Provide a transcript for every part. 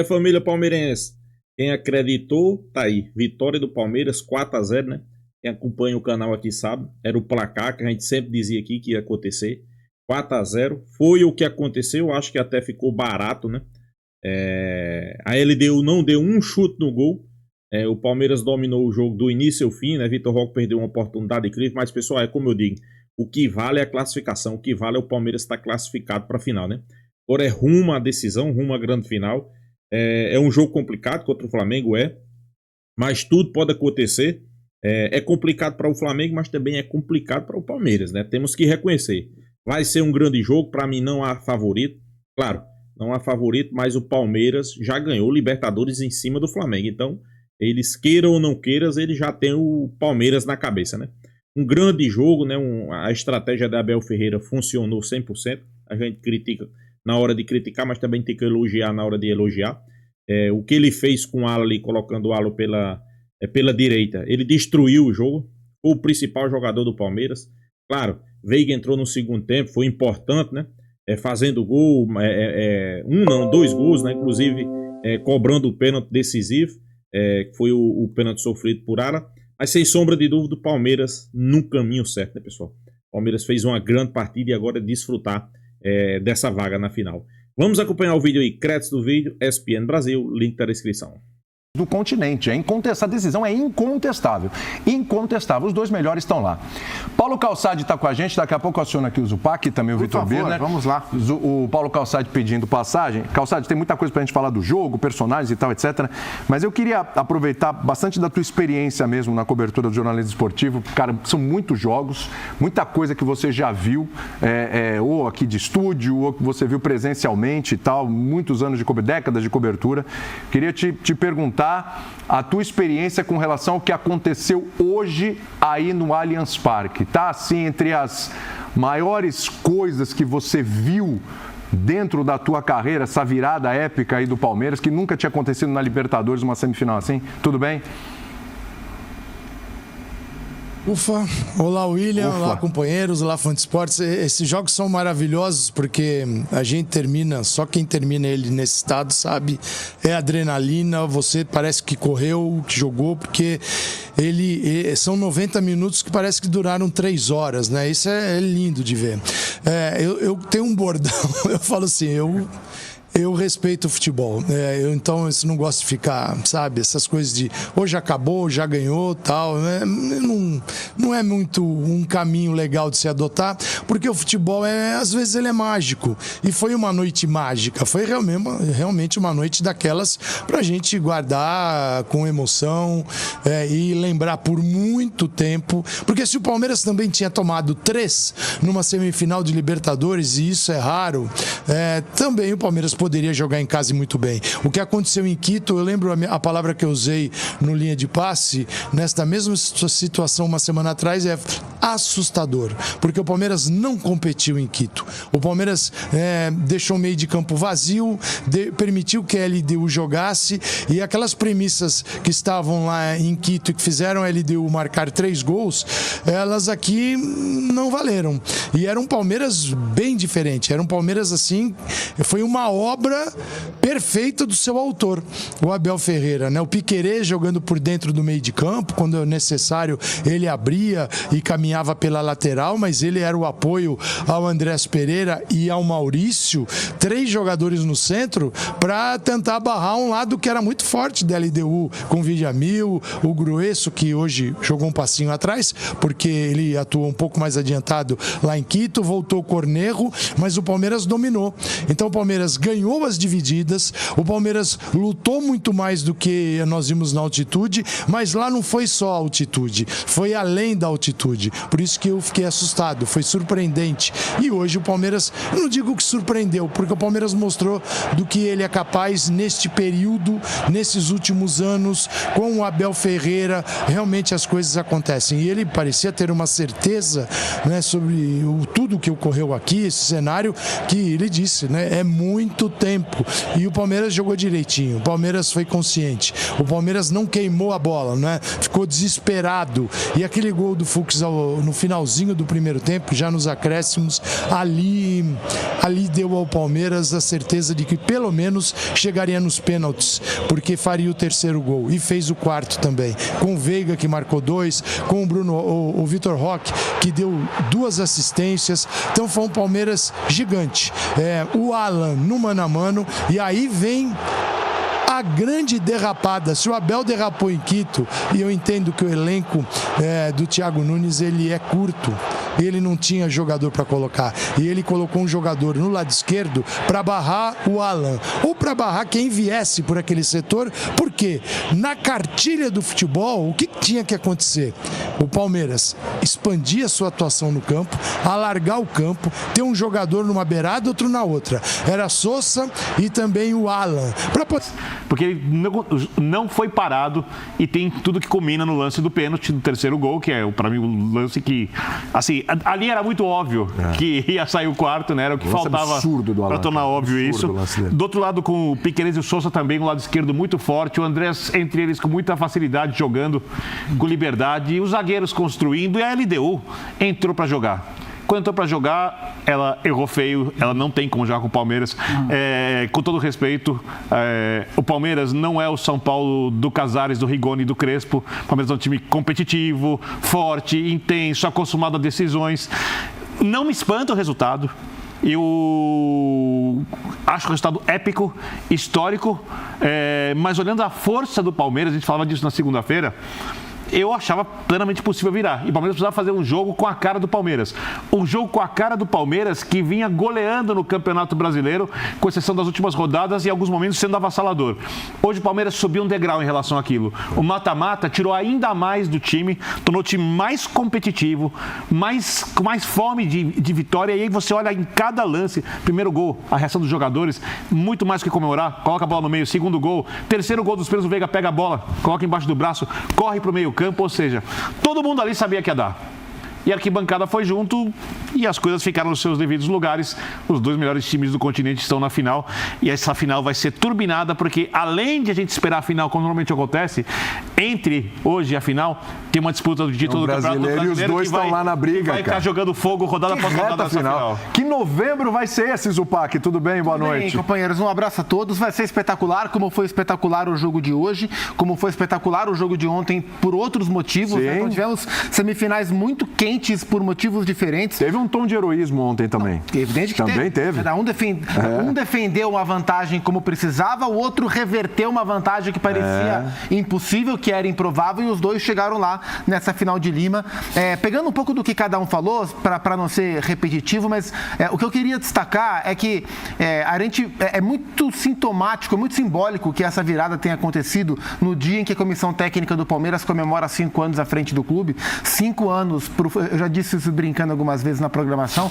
Família palmeirense. Quem acreditou, tá aí. Vitória do Palmeiras, 4-0, né? Quem acompanha o canal aqui sabe. Era o placar que a gente sempre dizia aqui que ia acontecer. 4-0. Foi o que aconteceu. Acho que até ficou barato, né? A LDU não deu um chute no gol. O Palmeiras dominou o jogo do início ao fim, né? Vitor Roque perdeu uma oportunidade incrível. Mas, pessoal, é como eu digo. O que vale é a classificação. O que vale é o Palmeiras estar classificado para a final, né? Agora é rumo à decisão, rumo à grande final. É um jogo complicado contra o Flamengo, mas tudo pode acontecer. É complicado para o Flamengo, mas também é complicado para o Palmeiras, né? Temos que reconhecer. Vai ser um grande jogo, para mim não há favorito. Claro, não há favorito, mas o Palmeiras já ganhou o Libertadores em cima do Flamengo. Então, eles queiram ou não queiram, eles já têm o Palmeiras na cabeça, né? Um grande jogo, né? A estratégia da Abel Ferreira funcionou 100%. A gente critica na hora de criticar, mas também tem que elogiar na hora de elogiar. O que ele fez com o Alan ali, colocando o Alan pela direita, ele destruiu o jogo, foi o principal jogador do Palmeiras. Claro, Veiga entrou no segundo tempo, foi importante, né? Fazendo gol, dois gols, né? Inclusive cobrando o pênalti decisivo, que foi o pênalti sofrido por Alan. Mas sem sombra de dúvida, o Palmeiras no caminho certo, né, pessoal? O Palmeiras fez uma grande partida e agora é desfrutar dessa vaga na final. Vamos acompanhar o vídeo aí, créditos do vídeo, ESPN Brasil, link da descrição. Do continente, a decisão é incontestável, os dois melhores estão lá. Paulo Calçade está com a gente, daqui a pouco aciona aqui o Zupac e também o Vitor Birner. Vamos lá. O Paulo Calçade pedindo passagem. Calçade, tem muita coisa para a gente falar do jogo, personagens e tal, etc. Mas eu queria aproveitar bastante da tua experiência mesmo na cobertura do jornalismo esportivo. Cara, são muitos jogos, muita coisa que você já viu, ou aqui de estúdio, ou que você viu presencialmente e tal, muitos anos décadas de cobertura. Queria te perguntar a tua experiência com relação ao que aconteceu hoje aí no Allianz Parque. Tá assim entre as maiores coisas que você viu dentro da tua carreira, essa virada épica aí do Palmeiras, que nunca tinha acontecido na Libertadores, uma semifinal assim. Tudo bem? Ufa, olá William, olá companheiros, olá fã de esportes. Esses jogos são maravilhosos porque a gente termina, só quem termina ele nesse estado sabe, é adrenalina, você parece que correu, que jogou, porque são 90 minutos que parece que duraram 3 horas, né? Isso é lindo de ver. Eu tenho um bordão, eu falo assim, eu respeito o futebol, então eu não gosto de ficar, sabe, essas coisas de hoje acabou, já ganhou, tal, não é muito um caminho legal de se adotar, porque o futebol às vezes ele é mágico, e foi uma noite mágica, foi realmente uma noite daquelas pra gente guardar com emoção e lembrar por muito tempo, porque se o Palmeiras também tinha tomado 3 numa semifinal de Libertadores, e isso é raro, também o Palmeiras poderia jogar em casa muito bem. O que aconteceu em Quito, eu lembro a palavra que eu usei no linha de passe, nesta mesma situação uma semana atrás, é assustador, porque o Palmeiras não competiu em Quito. O Palmeiras deixou o meio de campo vazio, permitiu que a LDU jogasse, e aquelas premissas que estavam lá em Quito e que fizeram a LDU marcar 3 gols, elas aqui não valeram. E era um Palmeiras bem diferente, era um Palmeiras assim, foi uma obra perfeita do seu autor, o Abel Ferreira, né? O Piquerez jogando por dentro do meio de campo, quando necessário ele abria e caminhava pela lateral, mas ele era o apoio ao Andrés Pereira e ao Maurício, 3 jogadores no centro para tentar barrar um lado que era muito forte da LDU, com o Villamil, o Grueso, que hoje jogou um passinho atrás, porque ele atuou um pouco mais adiantado lá em Quito, voltou o Cornejo, mas o Palmeiras dominou. Então o Palmeiras ganhou as divididas, o Palmeiras lutou muito mais do que nós vimos na altitude, mas lá não foi só a altitude, foi além da altitude, por isso que eu fiquei assustado, foi surpreendente. E hoje o Palmeiras, eu não digo que surpreendeu, porque o Palmeiras mostrou do que ele é capaz neste período, nesses últimos anos, com o Abel Ferreira, realmente as coisas acontecem, e ele parecia ter uma certeza, né, sobre tudo que ocorreu aqui, esse cenário, que ele disse, né, é muito muito tempo. E o Palmeiras jogou direitinho, o Palmeiras foi consciente, o Palmeiras não queimou a bola, né? Ficou desesperado. E aquele gol do Fux no finalzinho do primeiro tempo, já nos acréscimos, ali deu ao Palmeiras a certeza de que pelo menos chegaria nos pênaltis, porque faria o terceiro gol. E fez o quarto também, com o Veiga, que marcou 2, com o Vitor Roque, que deu 2 assistências. Então foi um Palmeiras gigante. O Alan no mano a mano, e aí vem a grande derrapada. Se o Abel derrapou em Quito, e eu entendo que o elenco do Thiago Nunes ele é curto, ele não tinha jogador para colocar, e ele colocou um jogador no lado esquerdo para barrar o Alan, ou para barrar quem viesse por aquele setor, porque na cartilha do futebol, o que tinha que acontecer? O Palmeiras expandir a sua atuação no campo, alargar o campo, ter um jogador numa beirada, outro na outra. Era Sousa e também o Alan. Porque ele não foi parado, e tem tudo que combina no lance do pênalti, do terceiro gol, que é, para mim, o lance que... Assim, ali era muito óbvio que ia sair o quarto, né? Era o que faltava para tornar óbvio isso. Do outro lado, com o Piquerez e o Sousa também, no lado esquerdo muito forte, o Andrés entre eles com muita facilidade, jogando com liberdade, e os zagueiros construindo, e a LDU entrou para jogar. Quando entrou para jogar, ela errou feio, ela não tem como jogar com o Palmeiras. Com todo respeito, o Palmeiras não é o São Paulo do Casares, do Rigoni e do Crespo. O Palmeiras é um time competitivo, forte, intenso, acostumado a decisões. Não me espanta o resultado. Eu acho o resultado épico, histórico, mas olhando a força do Palmeiras, a gente falava disso na segunda-feira, eu achava plenamente possível virar. E o Palmeiras precisava fazer um jogo com a cara do Palmeiras. Um jogo com a cara do Palmeiras que vinha goleando no Campeonato Brasileiro, com exceção das últimas rodadas e em alguns momentos sendo avassalador. Hoje o Palmeiras subiu um degrau em relação àquilo. O mata-mata tirou ainda mais do time, tornou o time mais competitivo, com mais fome de vitória. E aí você olha em cada lance, primeiro gol, a reação dos jogadores, muito mais do que comemorar, coloca a bola no meio, segundo gol, terceiro gol dos pênaltis, o Veiga pega a bola, coloca embaixo do braço, corre pro meio campo, ou seja, todo mundo ali sabia que ia dar. E a arquibancada foi junto e as coisas ficaram nos seus devidos lugares. Os 2 melhores times do continente estão na final e essa final vai ser turbinada porque, além de a gente esperar a final, como normalmente acontece, entre hoje e a final, tem uma disputa de título do Campeonato Brasileiro e os dois estão lá na briga, vai ficar jogando fogo rodada após rodada nessa final. Que novembro vai ser esse, Zupac? Tudo bem? Boa noite. Bem, companheiros, um abraço a todos. Vai ser espetacular, como foi espetacular o jogo de hoje, como foi espetacular o jogo de ontem por outros motivos. Né? Então tivemos semifinais muito quentes por motivos diferentes. Teve um tom de heroísmo ontem também. Não, evidente que também teve. Um defendeu uma vantagem como precisava, o outro reverteu uma vantagem que parecia impossível, que era improvável, e os dois chegaram lá nessa final de Lima. Pegando um pouco do que cada um falou, para não ser repetitivo, mas o que eu queria destacar é que a gente é muito sintomático, é muito simbólico que essa virada tenha acontecido no dia em que a comissão técnica do Palmeiras comemora 5 anos à frente do clube. 5 anos, eu já disse isso brincando algumas vezes na programação,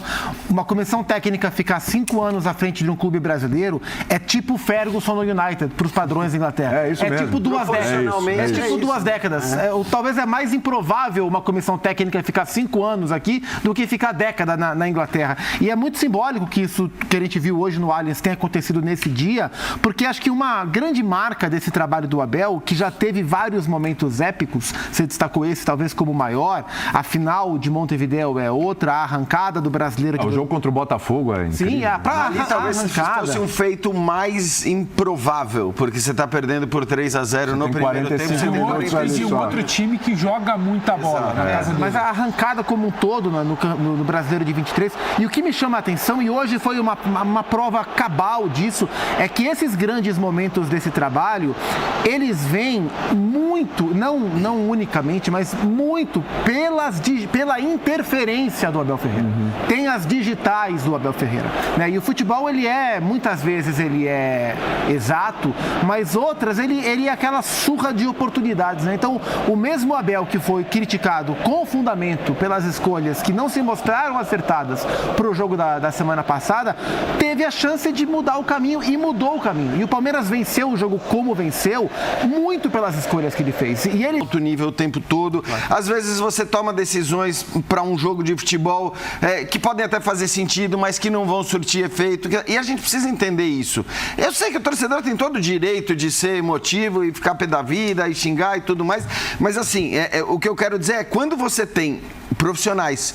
uma comissão técnica ficar 5 anos à frente de um clube brasileiro é tipo Ferguson no United, para os padrões da Inglaterra. É isso mesmo. Tipo 2 décadas. Tipo 2 décadas. Talvez é mais improvável uma comissão técnica ficar 5 anos aqui do que ficar década na Inglaterra. E é muito simbólico que isso que a gente viu hoje no Allianz tenha acontecido nesse dia, porque acho que uma grande marca desse trabalho do Abel, que já teve vários momentos épicos, você destacou esse talvez como o maior, a final de Montevidéu é outra, a arrancada do Brasileiro... O jogo contra o Botafogo é incrível. Sim, ali talvez fosse um feito mais improvável, porque você está perdendo por 3-0 no primeiro tempo. E um outro time que joga muita bola na casa dele. Mas a arrancada como um todo no Brasileiro de 23, e o que me chama a atenção, e hoje foi uma prova cabal disso, é que esses grandes momentos desse trabalho, eles vêm muito, não unicamente, mas muito pela interferência do Abel Ferreira. Tem as digitais do Abel Ferreira, né? E o futebol, muitas vezes ele é exato, mas outras ele é aquela surra de oportunidades, né? Então, o mesmo Abel que foi criticado com fundamento pelas escolhas que não se mostraram acertadas para o jogo da semana passada, teve teve a chance de mudar o caminho e mudou o caminho. E o Palmeiras venceu o jogo como venceu, muito pelas escolhas que ele fez. E ele... alto nível o tempo todo. Às vezes você toma decisões para um jogo de futebol que podem até fazer sentido, mas que não vão surtir efeito. E a gente precisa entender isso. Eu sei que o torcedor tem todo o direito de ser emotivo e ficar pé da vida e xingar e tudo mais, mas assim, o que eu quero dizer é quando você tem profissionais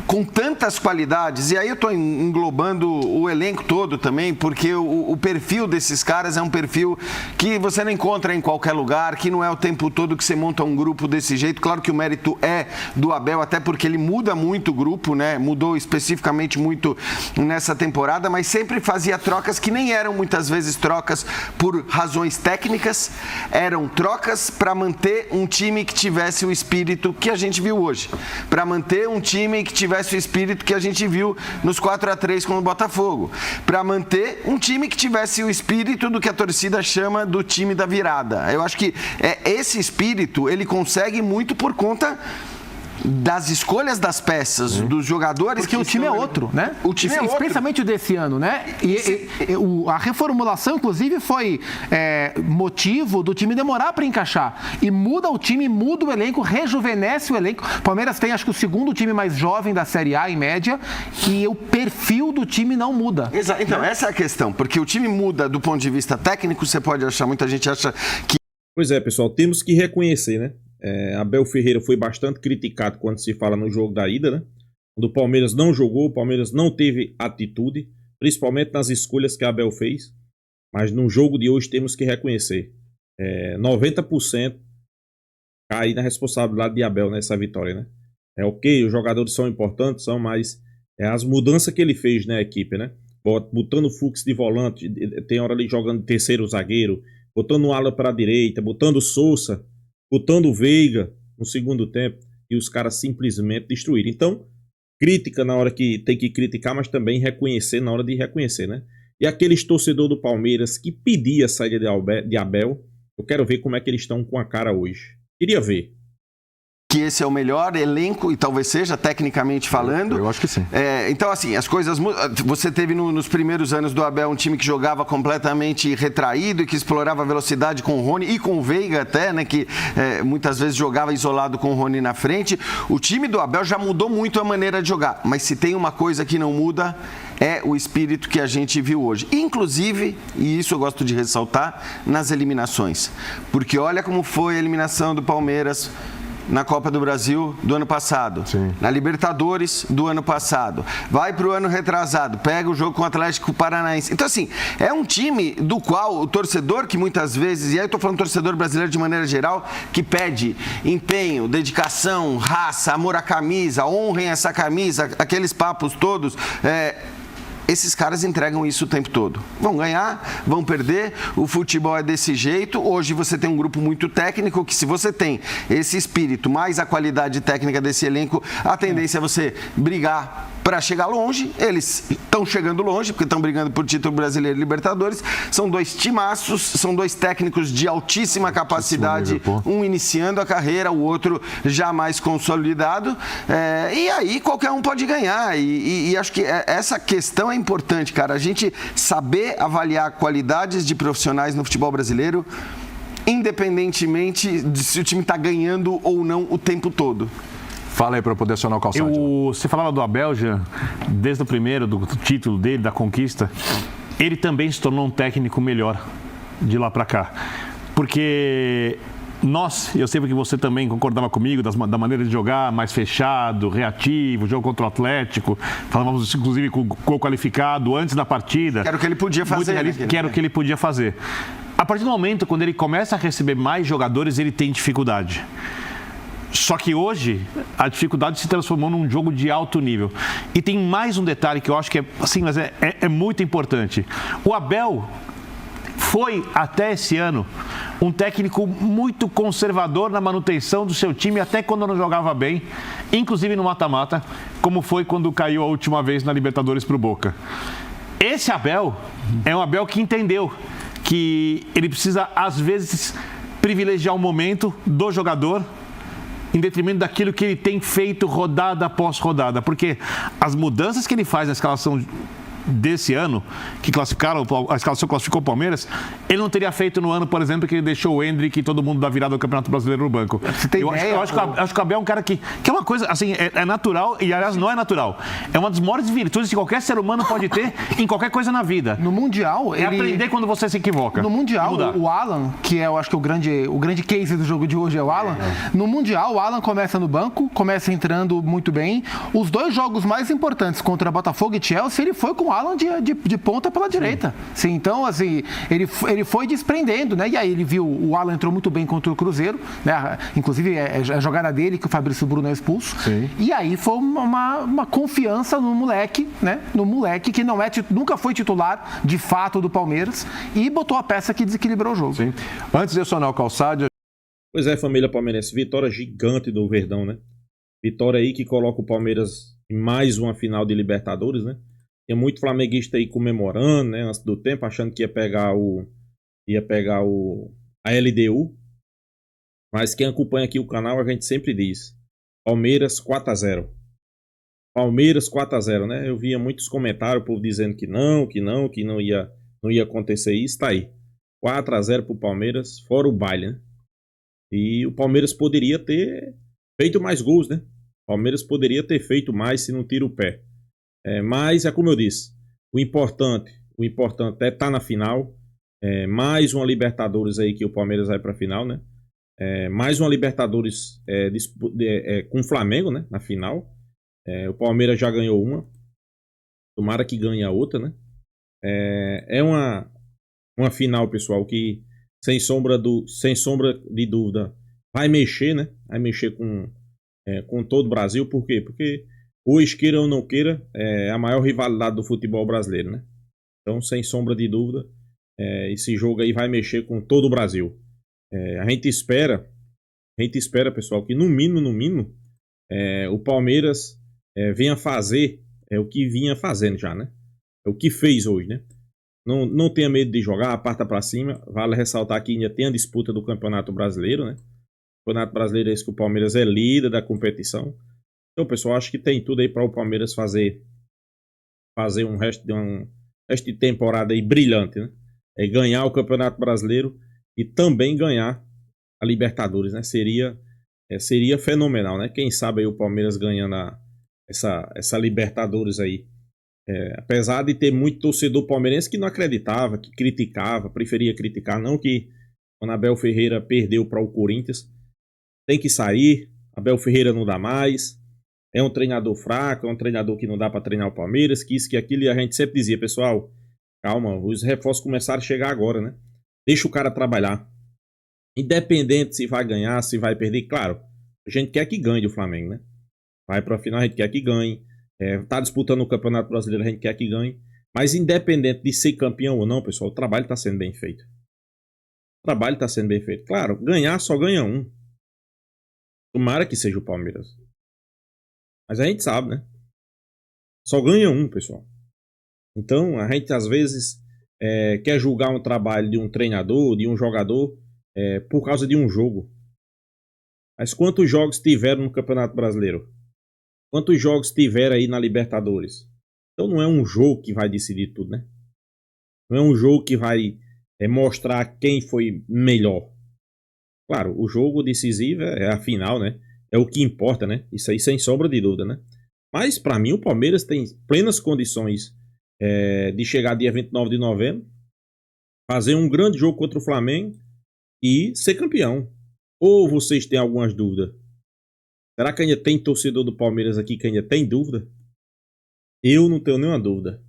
com tantas qualidades, e aí eu estou englobando o elenco todo também, porque o perfil desses caras é um perfil que você não encontra em qualquer lugar, que não é o tempo todo que você monta um grupo desse jeito. Claro que o mérito é do Abel, até porque ele muda muito o grupo, né? Mudou especificamente muito nessa temporada, mas sempre fazia trocas que nem eram muitas vezes trocas por razões técnicas, eram trocas para manter um time que tivesse o espírito que a gente viu hoje, para manter um time que tivesse o espírito que a gente viu nos 4-3 com o Botafogo, para manter um time que tivesse o espírito do que a torcida chama do time da virada. Eu acho que esse espírito ele consegue muito por conta das escolhas das peças, dos jogadores. Porque o time é outro, né? O time é outro. Especialmente o desse ano, né? A reformulação, inclusive, foi motivo do time demorar para encaixar. E muda o time, muda o elenco, rejuvenesce o elenco. Palmeiras tem, acho que, o segundo time mais jovem da Série A, em média, e o perfil do time não muda. Exato. Então, essa é a questão. Porque o time muda do ponto de vista técnico, você pode achar, muita gente acha que... Pois é, pessoal, temos que reconhecer, né? Abel Ferreira foi bastante criticado quando se fala no jogo da ida, né? Quando o Palmeiras não jogou, o Palmeiras não teve atitude, principalmente nas escolhas que Abel fez. Mas no jogo de hoje temos que reconhecer. 90% cai na responsabilidade de Abel nessa vitória, né? Ok, os jogadores são importantes, mas as mudanças que ele fez na equipe, né? Botando o Fux de volante, tem hora ali jogando de terceiro zagueiro, botando o Alan para a direita, botando o Sousa, botando o Veiga no segundo tempo, e os caras simplesmente destruíram. Então, crítica na hora que tem que criticar, mas também reconhecer na hora de reconhecer, né? E aqueles torcedores do Palmeiras que pediam a saída de Abel, eu quero ver como é que eles estão com a cara hoje. Queria ver. Que esse é o melhor elenco, e talvez seja, tecnicamente falando. Eu acho que sim. Então, assim, as coisas mudam. Você teve nos primeiros anos do Abel um time que jogava completamente retraído e que explorava a velocidade com o Rony e com o Veiga até, né? Que muitas vezes jogava isolado com o Rony na frente. O time do Abel já mudou muito a maneira de jogar, mas se tem uma coisa que não muda, é o espírito que a gente viu hoje. Inclusive, e isso eu gosto de ressaltar, nas eliminações. Porque olha como foi a eliminação do Palmeiras na Copa do Brasil do ano passado, Sim. Na Libertadores do ano passado, vai para o ano retrasado, pega o jogo com o Atlético Paranaense. Então, assim, é um time do qual o torcedor que muitas vezes, e aí eu estou falando torcedor brasileiro de maneira geral, que pede empenho, dedicação, raça, amor à camisa, honrem essa camisa, aqueles papos todos, esses caras entregam isso o tempo todo. Vão ganhar, vão perder, o futebol é desse jeito. Hoje você tem um grupo muito técnico que, se você tem esse espírito, mais a qualidade técnica desse elenco, a tendência é você brigar para chegar longe. Eles estão chegando longe, porque estão brigando por título brasileiro e Libertadores. São dois timaços, são dois técnicos de altíssima capacidade, um iniciando a carreira, o outro já mais consolidado. E aí qualquer um pode ganhar. E acho que essa questão é importante, cara. A gente saber avaliar qualidades de profissionais no futebol brasileiro, independentemente de se o time está ganhando ou não o tempo todo. Fala aí para eu poder acionar o Calçade. Você falava do Abel, Jean, desde o primeiro, do título dele, da conquista. Ele também se tornou um técnico melhor de lá para cá. Porque eu sei que você também concordava comigo da maneira de jogar, mais fechado, reativo, jogo contra o Atlético. Falávamos, inclusive, com o gol qualificado antes da partida. Que era o que ele podia fazer. Que era o que ele podia fazer. A partir do momento, quando ele começa a receber mais jogadores, ele tem dificuldade. Só que hoje, a dificuldade se transformou num jogo de alto nível. E tem mais um detalhe que eu acho que é muito importante. O Abel foi, até esse ano, um técnico muito conservador na manutenção do seu time, até quando não jogava bem, inclusive no mata-mata, como foi quando caiu a última vez na Libertadores para o Boca. Esse Abel é um Abel que entendeu que ele precisa, às vezes, privilegiar o momento do jogador em detrimento daquilo que ele tem feito rodada após rodada. Porque as mudanças que ele faz na escalação desse ano, que classificaram, a escalação classificou o Palmeiras, ele não teria feito no ano, por exemplo, que ele deixou o Endrick e todo mundo da virada do Campeonato Brasileiro no banco. Eu acho que o Abel é um cara que é uma coisa, assim, é natural, e aliás não é natural. É uma das maiores virtudes que qualquer ser humano pode ter em qualquer coisa na vida. No Mundial, é aprender quando você se equivoca. No Mundial, o Alan, que é, eu acho que o grande case do jogo de hoje é o Alan. No Mundial, o Alan começa no banco, começa entrando muito bem. Os 2 jogos mais importantes contra Botafogo e Chelsea, ele foi com o Alan de ponta pela direita. Sim, então, assim, ele foi desprendendo, né? E aí ele viu, o Alan entrou muito bem contra o Cruzeiro, né? Inclusive, é a jogada dele que o Fabrício Bruno é expulso. Sim. E aí foi uma confiança no moleque, né? No moleque que nunca foi titular, de fato, do Palmeiras, e botou a peça que desequilibrou o jogo. Sim. Antes de acionar o Calçade... Pois é, família palmeirense, vitória gigante do Verdão, né? Vitória aí que coloca o Palmeiras em mais uma final de Libertadores, né? Tem muito flamenguista aí comemorando, né? Antes do tempo, achando que ia pegar a LDU. Mas quem acompanha aqui o canal, a gente sempre diz: Palmeiras 4-0. Palmeiras 4-0, né? Eu via muitos comentários, o povo dizendo que não ia acontecer isso. Tá aí. 4-0 pro Palmeiras, fora o baile, né? E o Palmeiras poderia ter feito mais gols, né? O Palmeiras poderia ter feito mais se não tira o pé. Mas é como eu disse, o importante é estar na final. Mais uma Libertadores aí que o Palmeiras vai para a final, né? Mais uma Libertadores com o Flamengo, né? Na final. O Palmeiras já ganhou uma. Tomara que ganhe a outra, né? É uma final, pessoal, que sem sombra de dúvida vai mexer, né? Vai mexer com todo o Brasil. Por quê? Porque hoje, queira ou não queira, é a maior rivalidade do futebol brasileiro, né? Então, sem sombra de dúvida, esse jogo aí vai mexer com todo o Brasil. A gente espera, pessoal, que no mínimo, o Palmeiras venha fazer o que vinha fazendo já, né? É o que fez hoje, né? Não tenha medo de jogar, parta pra cima. Vale ressaltar que ainda tem a disputa do Campeonato Brasileiro, né? O Campeonato Brasileiro é esse que o Palmeiras é líder da competição. Então, pessoal, acho que tem tudo aí para o Palmeiras fazer um resto de temporada aí brilhante, né? Ganhar o Campeonato Brasileiro e também ganhar a Libertadores, né? Seria fenomenal, né? Quem sabe aí o Palmeiras ganhando essa Libertadores aí. Apesar de ter muito torcedor palmeirense que não acreditava, que criticava, preferia criticar, não que quando Abel Ferreira perdeu para o Corinthians, tem que sair, Abel Ferreira não dá mais, é um treinador fraco, é um treinador que não dá para treinar o Palmeiras, que isso, que aquilo, e a gente sempre dizia, pessoal, calma, os reforços começaram a chegar agora, né? Deixa o cara trabalhar. Independente se vai ganhar, se vai perder, claro, a gente quer que ganhe do Flamengo, né? Vai para a final, a gente quer que ganhe. Tá disputando o Campeonato Brasileiro, a gente quer que ganhe. Mas independente de ser campeão ou não, pessoal, o trabalho está sendo bem feito. O trabalho está sendo bem feito. Claro, ganhar só ganha um. Tomara que seja o Palmeiras. Mas a gente sabe, né? Só ganha um, pessoal. Então, a gente às vezes quer julgar um trabalho de um treinador, de um jogador, por causa de um jogo. Mas quantos jogos tiveram no Campeonato Brasileiro? Quantos jogos tiveram aí na Libertadores? Então não é um jogo que vai decidir tudo, né? Não é um jogo que vai mostrar quem foi melhor. Claro, o jogo decisivo é a final, né? É o que importa, né? Isso aí sem sombra de dúvida, né? Mas para mim o Palmeiras tem plenas condições de chegar dia 29 de novembro, fazer um grande jogo contra o Flamengo e ser campeão. Ou vocês têm algumas dúvidas? Será que ainda tem torcedor do Palmeiras aqui que ainda tem dúvida? Eu não tenho nenhuma dúvida.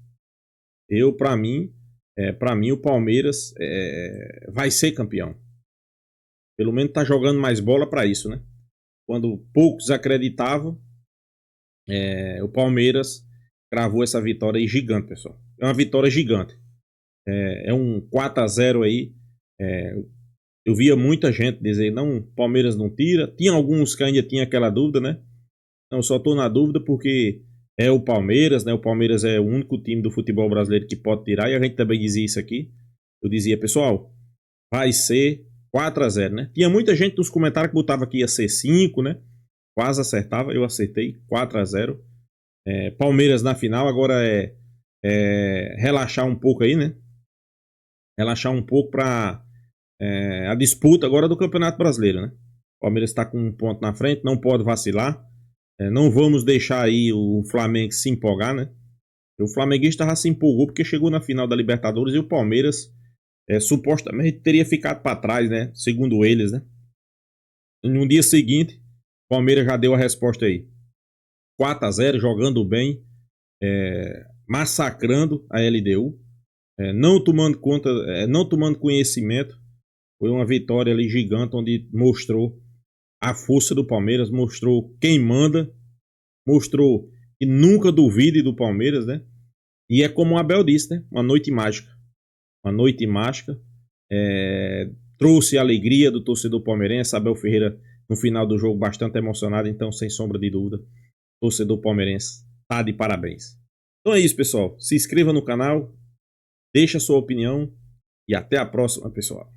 Para mim o Palmeiras vai ser campeão. Pelo menos tá jogando mais bola para isso, né? Quando poucos acreditavam, o Palmeiras cravou essa vitória aí gigante, pessoal. É uma vitória gigante. É um 4-0 aí. Eu via muita gente dizer, não, Palmeiras não tira. Tinha alguns que ainda tinham aquela dúvida, né? Não, só tô na dúvida porque é o Palmeiras, né? O Palmeiras é o único time do futebol brasileiro que pode tirar. E a gente também dizia isso aqui. Eu dizia, pessoal, vai ser 4-0, né? Tinha muita gente nos comentários que botava que ia ser 5, né? Quase acertava, eu acertei, 4-0. Palmeiras na final, agora relaxar um pouco aí, né? Relaxar um pouco para a disputa agora do Campeonato Brasileiro, né? O Palmeiras está com um ponto na frente, não pode vacilar. Não vamos deixar aí o Flamengo se empolgar, né? O flamenguista já se empolgou porque chegou na final da Libertadores e o Palmeiras supostamente teria ficado para trás, né? Segundo eles, né? No dia seguinte, o Palmeiras já deu a resposta aí. 4-0, jogando bem, massacrando a LDU, não tomando conhecimento. Foi uma vitória ali gigante, onde mostrou a força do Palmeiras, mostrou quem manda, mostrou que nunca duvide do Palmeiras, né? E é como o Abel disse, né? Uma noite mágica. Uma noite mágica. Trouxe a alegria do torcedor palmeirense. Abel Ferreira, no final do jogo, bastante emocionado. Então, sem sombra de dúvida, o torcedor palmeirense tá de parabéns. Então é isso, pessoal. Se inscreva no canal, deixa a sua opinião e até a próxima, pessoal.